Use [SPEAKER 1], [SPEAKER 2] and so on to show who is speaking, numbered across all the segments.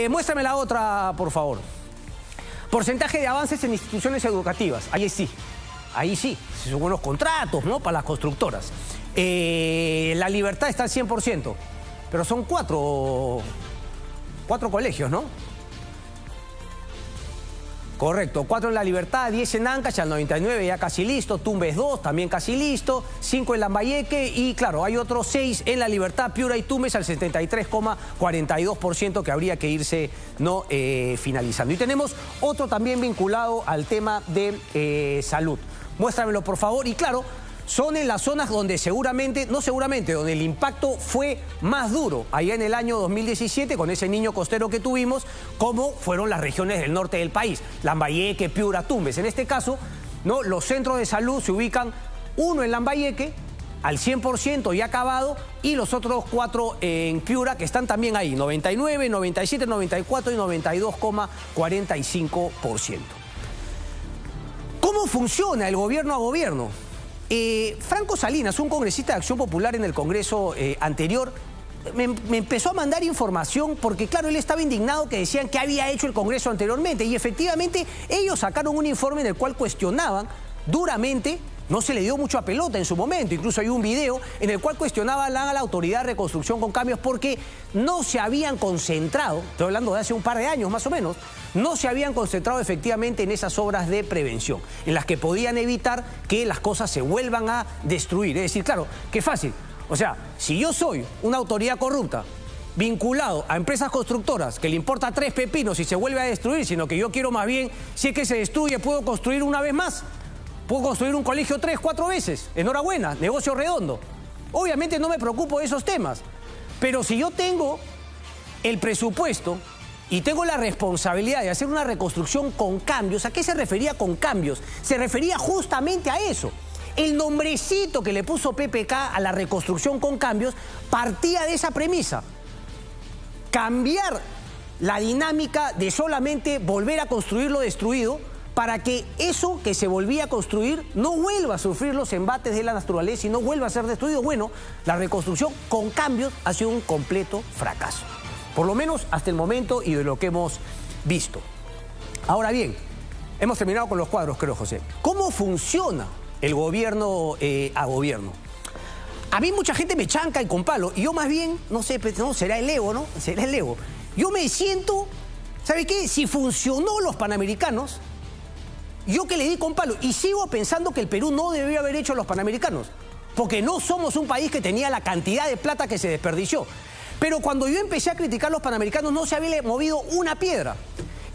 [SPEAKER 1] Muéstrame la otra, por favor. Porcentaje de avances en instituciones educativas. Ahí sí, son buenos contratos, ¿no? Para las constructoras. La Libertad está al 100%, pero son cuatro colegios, ¿no? Correcto, 4 en La Libertad, 10 en Ancash, al 99 ya casi listo, Tumbes 2 también casi listo, 5 en Lambayeque y claro, hay otros 6 en La Libertad, Piura y Tumbes al 73,42% que habría que irse no finalizando. Y tenemos otro también vinculado al tema de salud. Muéstramelo por favor y claro, son en las zonas donde donde el impacto fue más duro, allá en el año 2017, con ese niño costero que tuvimos, como fueron las regiones del norte del país, Lambayeque, Piura, Tumbes. En este caso, ¿no? Los centros de salud se ubican, uno en Lambayeque, al 100% ya acabado, y los otros 4 en Piura, que están también ahí, 99, 97, 94 y 92,45%. ¿Cómo funciona el gobierno a gobierno? Franco Salinas, un congresista de Acción Popular en el Congreso anterior, me empezó a mandar información porque, claro, él estaba indignado que decían que había hecho el Congreso anteriormente y efectivamente ellos sacaron un informe en el cual cuestionaban duramente, no se le dio mucho a pelota en su momento, incluso hay un video en el cual cuestionaban a la Autoridad de Reconstrucción con Cambios porque no se habían concentrado, estoy hablando de hace un par de años más o menos, no se habían concentrado efectivamente en esas obras de prevención, en las que podían evitar que las cosas se vuelvan a destruir. Es decir, claro, qué fácil. O sea, si yo soy una autoridad corrupta, vinculado a empresas constructoras que le importa 3 pepinos si se vuelve a destruir, sino que yo quiero más bien, si es que se destruye, puedo construir una vez más. Puedo construir un colegio 3, 4 veces. Enhorabuena, negocio redondo. Obviamente no me preocupo de esos temas. Pero si yo tengo el presupuesto y tengo la responsabilidad de hacer una reconstrucción con cambios, ¿a qué se refería con cambios? Se refería justamente a eso. El nombrecito que le puso PPK a la reconstrucción con cambios partía de esa premisa. Cambiar la dinámica de solamente volver a construir lo destruido para que eso que se volvía a construir no vuelva a sufrir los embates de la naturaleza y no vuelva a ser destruido. Bueno, la reconstrucción con cambios ha sido un completo fracaso. Por lo menos hasta el momento y de lo que hemos visto. Ahora bien, hemos terminado con los cuadros, creo, José. ¿Cómo funciona el gobierno a gobierno? A mí mucha gente me chanca y con palo. Y yo más bien, no sé, no, será el ego, ¿no? Será el ego. Yo me siento, ¿sabe qué? Si funcionó los Panamericanos, yo que le di con palo y sigo pensando que el Perú no debió haber hecho los Panamericanos, porque no somos un país que tenía la cantidad de plata que se desperdició. Pero cuando yo empecé a criticar los Panamericanos no se había movido una piedra.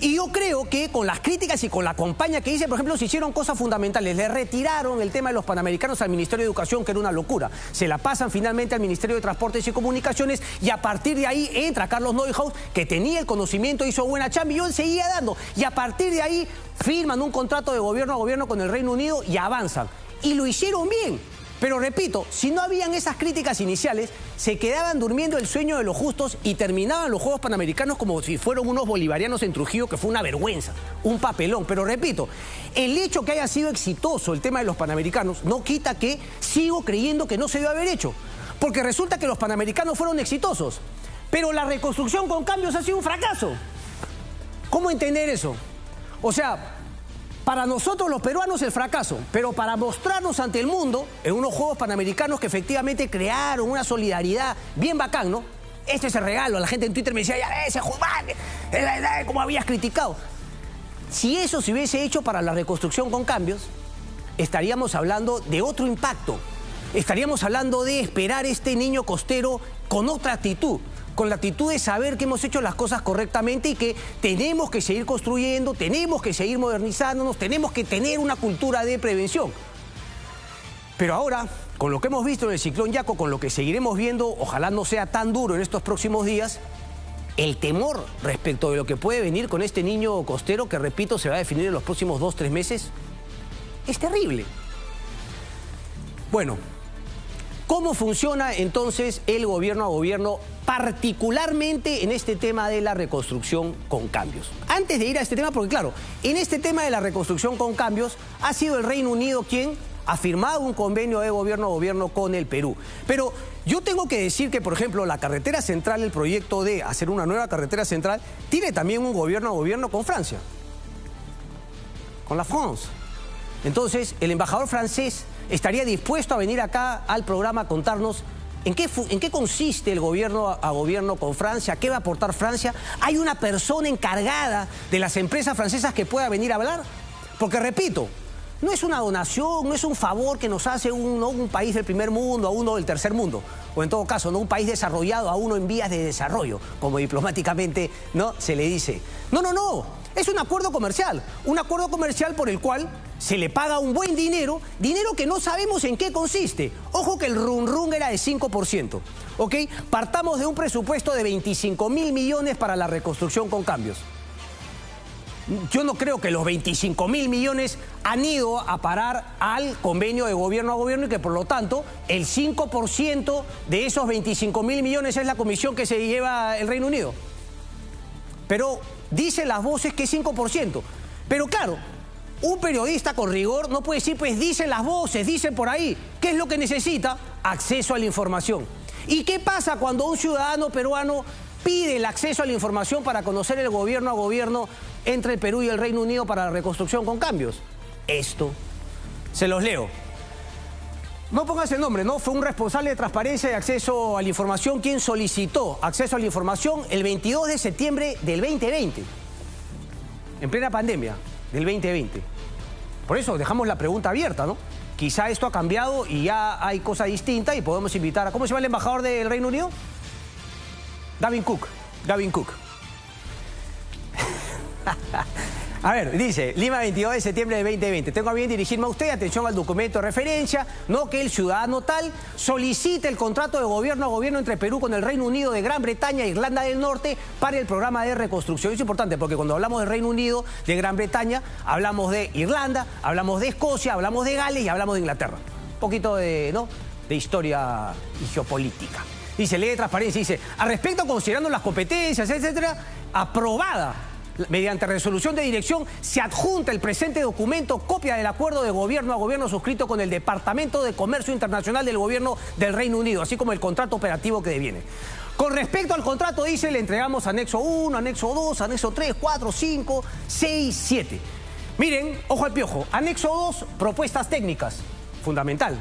[SPEAKER 1] Y yo creo que con las críticas y con la campaña que hice, por ejemplo, se hicieron cosas fundamentales. Le retiraron el tema de los Panamericanos al Ministerio de Educación, que era una locura. Se la pasan finalmente al Ministerio de Transportes y Comunicaciones y a partir de ahí entra Carlos Neuhaus, que tenía el conocimiento, hizo buena chamba y yo seguía dando. Y a partir de ahí firman un contrato de gobierno a gobierno con el Reino Unido y avanzan. Y lo hicieron bien. Pero repito, si no habían esas críticas iniciales, se quedaban durmiendo el sueño de los justos y terminaban los Juegos Panamericanos como si fueran unos bolivarianos en Trujillo, que fue una vergüenza, un papelón. Pero repito, el hecho que haya sido exitoso el tema de los Panamericanos no quita que sigo creyendo que no se debe haber hecho. Porque resulta que los Panamericanos fueron exitosos, pero la reconstrucción con cambios ha sido un fracaso. ¿Cómo entender eso? O sea, para nosotros los peruanos el fracaso, pero para mostrarnos ante el mundo en unos Juegos Panamericanos que efectivamente crearon una solidaridad bien bacán, ¿no? Este es el regalo. La gente en Twitter me decía, ya ves, como habías criticado. Si eso se hubiese hecho para la reconstrucción con cambios, estaríamos hablando de otro impacto. Estaríamos hablando de esperar este niño costero con otra actitud, con la actitud de saber que hemos hecho las cosas correctamente y que tenemos que seguir construyendo, tenemos que seguir modernizándonos, tenemos que tener una cultura de prevención. Pero ahora, con lo que hemos visto en el ciclón Yaku, con lo que seguiremos viendo, ojalá no sea tan duro en estos próximos días, el temor respecto de lo que puede venir con este niño costero, que repito, se va a definir en los próximos 2 o 3 meses, es terrible. Bueno, ¿cómo funciona entonces el gobierno a gobierno, particularmente en este tema de la reconstrucción con cambios? Antes de ir a este tema, porque claro, en este tema de la reconstrucción con cambios, ha sido el Reino Unido quien ha firmado un convenio de gobierno a gobierno con el Perú. Pero yo tengo que decir que, por ejemplo, la carretera central, el proyecto de hacer una nueva carretera central, tiene también un gobierno a gobierno con Francia, con la France. Entonces, el embajador francés estaría dispuesto a venir acá al programa a contarnos en qué consiste el gobierno a gobierno con Francia, qué va a aportar Francia. ¿Hay una persona encargada de las empresas francesas que pueda venir a hablar? Porque, repito, no es una donación, no es un favor que nos hace un país del primer mundo a uno del tercer mundo. O en todo caso, no un país desarrollado a uno en vías de desarrollo, como diplomáticamente no se le dice. No, no, no. Es un acuerdo comercial por el cual se le paga un buen dinero que no sabemos en qué consiste. Ojo que el run era de 5%, ¿ok? Partamos de un presupuesto de 25.000 millones para la reconstrucción con cambios. Yo no creo que los 25.000 millones han ido a parar al convenio de gobierno a gobierno y que por lo tanto el 5% de esos 25.000 millones es la comisión que se lleva el Reino Unido. Pero dicen las voces que es 5%. Pero claro, un periodista con rigor no puede decir, pues dicen las voces, dicen por ahí. ¿Qué es lo que necesita? Acceso a la información. ¿Y qué pasa cuando un ciudadano peruano pide el acceso a la información para conocer el gobierno a gobierno entre el Perú y el Reino Unido para la reconstrucción con cambios? Esto. Se los leo. No pongas el nombre, ¿no? Fue un responsable de transparencia y acceso a la información quien solicitó acceso a la información el 22 de septiembre del 2020. En plena pandemia del 2020. Por eso dejamos la pregunta abierta, ¿no? Quizá esto ha cambiado y ya hay cosa distinta y podemos invitar a... ¿Cómo se llama el embajador del Reino Unido? Gavin Cook. A ver, dice, Lima, 22 de septiembre de 2020. Tengo a bien dirigirme a usted, atención al documento de referencia, no que el ciudadano tal solicite el contrato de gobierno a gobierno entre Perú con el Reino Unido de Gran Bretaña e Irlanda del Norte para el programa de reconstrucción. Es importante porque cuando hablamos del Reino Unido, de Gran Bretaña, hablamos de Irlanda, hablamos de Escocia, hablamos de Gales y hablamos de Inglaterra. Un poquito de, ¿no?, de historia y geopolítica. Dice, ley de transparencia, dice, al respecto, considerando las competencias, etcétera, aprobada mediante resolución de dirección, se adjunta el presente documento, copia del acuerdo de gobierno a gobierno suscrito con el Departamento de Comercio Internacional del Gobierno del Reino Unido, así como el contrato operativo que deviene. Con respecto al contrato, dice, le entregamos anexo 1, anexo 2, anexo 3, 4, 5, 6, 7. Miren, ojo al piojo, anexo 2, propuestas técnicas, fundamental.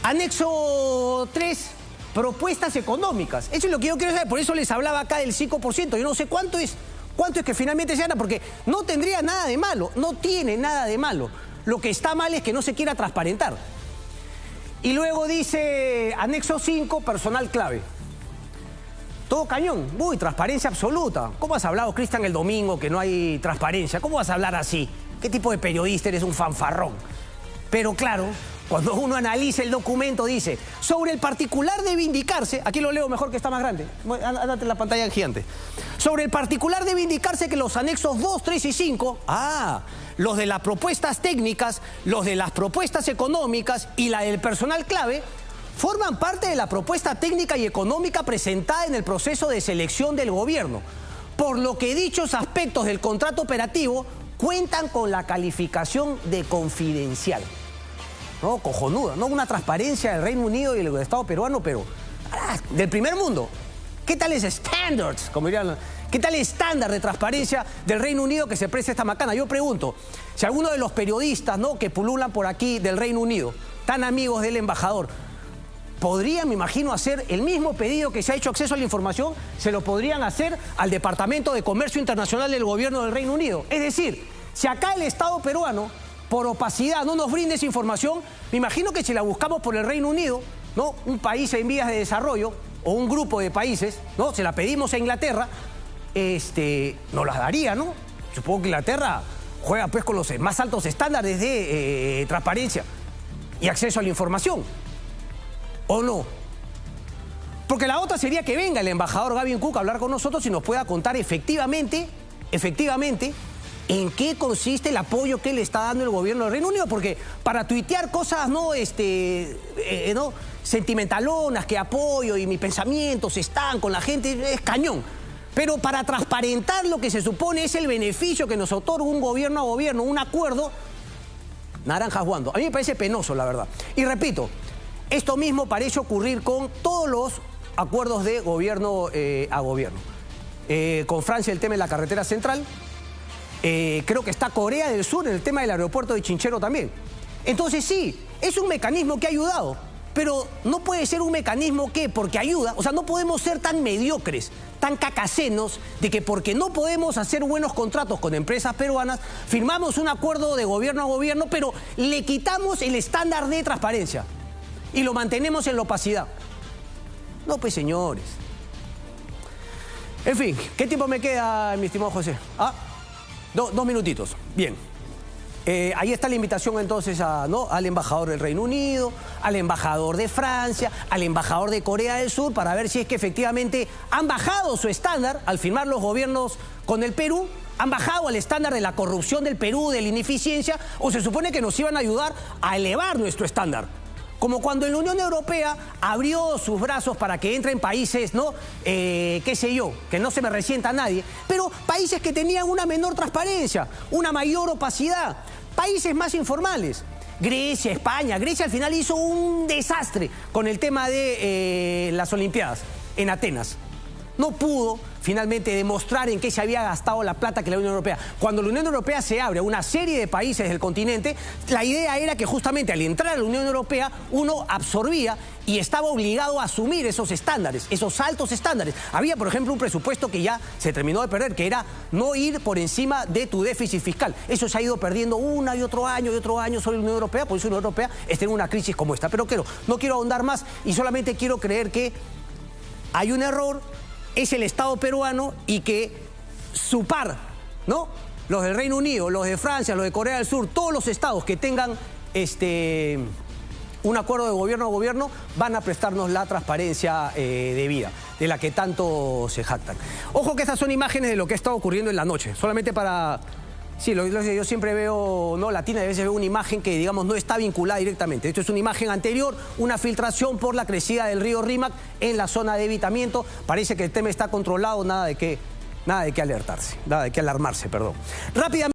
[SPEAKER 1] Anexo 3, propuestas económicas. Eso es lo que yo quiero saber, por eso les hablaba acá del 5%. Yo no sé cuánto es que finalmente se gana, porque no tendría nada de malo, no tiene nada de malo. Lo que está mal es que no se quiera transparentar. Y luego dice, anexo 5, personal clave. Todo cañón, uy, transparencia absoluta. ¿Cómo has hablado, Cristian, el domingo que no hay transparencia? ¿Cómo vas a hablar así? ¿Qué tipo de periodista eres? Un fanfarrón. Pero claro, cuando uno analiza el documento dice, sobre el particular debe indicarse, aquí lo leo mejor que está más grande, ándate en la pantalla en gigante. Sobre el particular debe indicarse que los anexos 2, 3 y 5, los de las propuestas técnicas, los de las propuestas económicas y la del personal clave, forman parte de la propuesta técnica y económica presentada en el proceso de selección del gobierno, por lo que dichos aspectos del contrato operativo cuentan con la calificación de confidencial. No, cojonuda, ¿no? Una transparencia del Reino Unido y del Estado peruano, pero del primer mundo. ¿Qué tal es standards? Como dirían, ¿qué tal el estándar de transparencia del Reino Unido que se presta esta macana? Yo pregunto, si alguno de los periodistas, ¿no?, que pululan por aquí del Reino Unido, tan amigos del embajador, podrían, me imagino, hacer el mismo pedido que se ha hecho acceso a la información, se lo podrían hacer al Departamento de Comercio Internacional del Gobierno del Reino Unido. Es decir, si acá el Estado peruano, por opacidad, no nos brinde esa información, me imagino que si la buscamos por el Reino Unido, ¿no?, un país en vías de desarrollo, o un grupo de países, ¿no?, se la pedimos a Inglaterra, nos las daría, ¿no? Supongo que Inglaterra juega pues con los más altos estándares de transparencia y acceso a la información. ¿O no? Porque la otra sería que venga el embajador Gavin Cook a hablar con nosotros y nos pueda contar efectivamente, en qué consiste el apoyo que le está dando el gobierno del Reino Unido. Porque para tuitear cosas, ¿no?, ¿no?, sentimentalonas, que apoyo y mis pensamientos están con la gente, es cañón. Pero para transparentar lo que se supone es el beneficio que nos otorga un gobierno a gobierno, un acuerdo, naranjas jugando. A mí me parece penoso, la verdad. Y repito, esto mismo parece ocurrir con todos los acuerdos de gobierno a gobierno. Con Francia el tema de la carretera central. Creo que está Corea del Sur en el tema del aeropuerto de Chinchero también. Entonces sí, es un mecanismo que ha ayudado, pero no puede ser un mecanismo que, porque ayuda, o sea, no podemos ser tan mediocres, tan cacasenos, de que porque no podemos hacer buenos contratos con empresas peruanas, firmamos un acuerdo de gobierno a gobierno, pero le quitamos el estándar de transparencia y lo mantenemos en la opacidad. No, pues señores. En fin, ¿qué tiempo me queda, mi estimado José? Dos minutitos. Bien. Ahí está la invitación entonces al embajador del Reino Unido, al embajador de Francia, al embajador de Corea del Sur, para ver si es que efectivamente han bajado su estándar al firmar los gobiernos con el Perú, han bajado al estándar de la corrupción del Perú, de la ineficiencia, o se supone que nos iban a ayudar a elevar nuestro estándar. Como cuando la Unión Europea abrió sus brazos para que entren países, ¿no? Qué sé yo, que no se me resienta a nadie, pero países que tenían una menor transparencia, una mayor opacidad, países más informales. Grecia, España. Grecia al final hizo un desastre con el tema de las Olimpiadas en Atenas. No pudo finalmente demostrar en qué se había gastado la plata que la Unión Europea. Cuando la Unión Europea se abre a una serie de países del continente, la idea era que justamente al entrar a la Unión Europea uno absorbía y estaba obligado a asumir esos estándares, esos altos estándares. Había, por ejemplo, un presupuesto que ya se terminó de perder, que era no ir por encima de tu déficit fiscal. Eso se ha ido perdiendo una y otro año sobre la Unión Europea, por eso la Unión Europea está en una crisis como esta. Pero no quiero ahondar más y solamente quiero creer que hay un error, es el Estado peruano y que su par, ¿no? Los del Reino Unido, los de Francia, los de Corea del Sur, todos los estados que tengan un acuerdo de gobierno a gobierno van a prestarnos la transparencia debida, de la que tanto se jactan. Ojo que estas son imágenes de lo que ha estado ocurriendo en la noche, solamente para... Sí, yo siempre veo, ¿no? Latina, a veces veo una imagen que, digamos, no está vinculada directamente. Esto es una imagen anterior, una filtración por la crecida del río Rímac en la zona de evitamiento. Parece que el tema está controlado, nada de qué alertarse, nada de qué alarmarse, perdón. Rápidamente.